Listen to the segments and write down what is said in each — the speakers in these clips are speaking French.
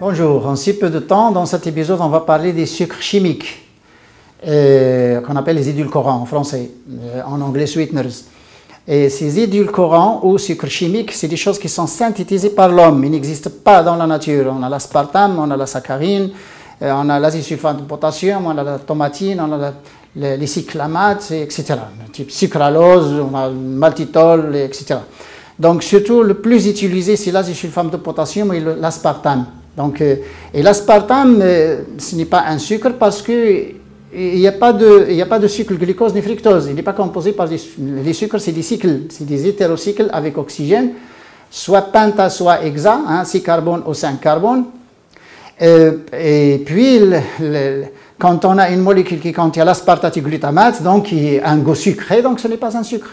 Bonjour, en si peu de temps, dans cet épisode, on va parler des sucres chimiques, qu'on appelle les édulcorants en français, en anglais sweeteners. Et ces édulcorants ou sucres chimiques, c'est des choses qui sont synthétisées par l'homme, ils n'existent pas dans la nature. On a l'aspartame, on a la saccharine, on a l'azosulfate de potassium, on a la tomatine, on a les cyclamates, etc. Type sucralose, on a le maltitol, etc. Donc surtout le plus utilisé, c'est l'azosulfate de potassium et l'aspartame. Donc, et l'aspartame, ce n'est pas un sucre parce qu'il n'y a pas de sucre glucose ni fructose. Il n'est pas composé par les sucres, c'est des cycles, c'est des hétérocycles avec oxygène, soit penta, soit hexa, 6 carbones ou 5 carbones. Et puis, quand on a une molécule qui contient l'aspartate glutamate, donc qui a un goût sucré, donc ce n'est pas un sucre.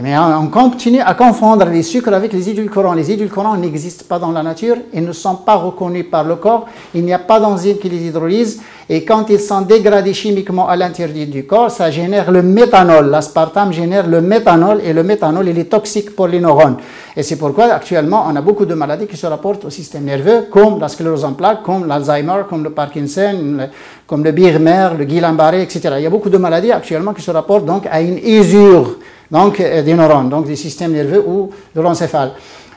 Mais on continue à confondre les sucres avec les édulcorants. Les édulcorants n'existent pas dans la nature, ils ne sont pas reconnus par le corps, il n'y a pas d'enzyme qui les hydrolyse, et quand ils sont dégradés chimiquement à l'intérieur du corps, ça génère le méthanol. L'aspartame génère le méthanol, et le méthanol, il est toxique pour les neurones. Et c'est pourquoi, actuellement, on a beaucoup de maladies qui se rapportent au système nerveux, comme la sclérose en plaques, comme l'Alzheimer, comme le Parkinson, comme le Birmer, le Guillain-Barré, etc. Il y a beaucoup de maladies actuellement qui se rapportent donc à une usure des neurones, donc du système nerveux ou de l'encéphale.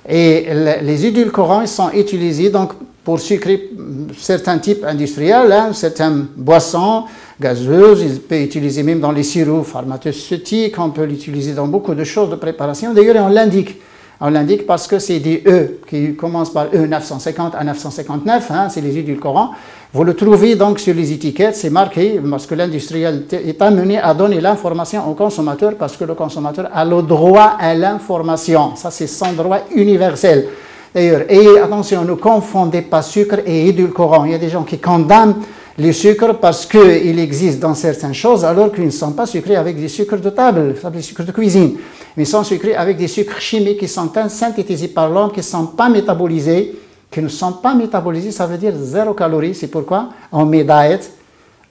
Et les édulcorants sont utilisés donc pour sucrer certains types industriels, certaines boissons gazeuses, ils peuvent utiliser même dans les sirops pharmaceutiques, on peut l'utiliser dans beaucoup de choses de préparation. D'ailleurs, on l'indique. On l'indique parce que c'est des E qui commencent par E 950 à 959, c'est les édulcorants. Vous le trouvez donc sur les étiquettes, c'est marqué parce que l'industriel est amené à donner l'information au consommateur parce que le consommateur a le droit à l'information. Ça, c'est son droit universel. D'ailleurs, et attention, ne confondez pas sucre et édulcorant. Il y a des gens qui condamnent les sucres parce qu'ils existent dans certaines choses alors qu'ils ne sont pas sucrés avec des sucres de table, des sucres de cuisine. Mais ils sont sucrés avec des sucres chimiques qui sont synthétisés par l'homme, qui ne sont pas métabolisés. Qui ne sont pas métabolisés, ça veut dire 0 calories. C'est pourquoi on met diet,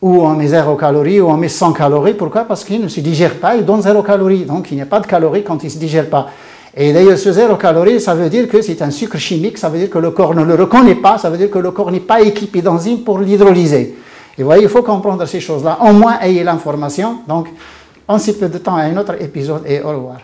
ou on met 0 calories, ou on met 100 calories. Pourquoi? Parce qu'il ne se digère pas, il donne 0 calories. Donc il n'y a pas de calories quand il ne se digère pas. Et d'ailleurs, ce 0 calories, ça veut dire que c'est un sucre chimique, ça veut dire que le corps ne le reconnaît pas, ça veut dire que le corps n'est pas équipé d'enzymes pour l'hydrolyser. Et vous voyez, il faut comprendre ces choses-là. Au moins, ayez l'information. Donc, en si peu de temps, à un autre épisode et au revoir.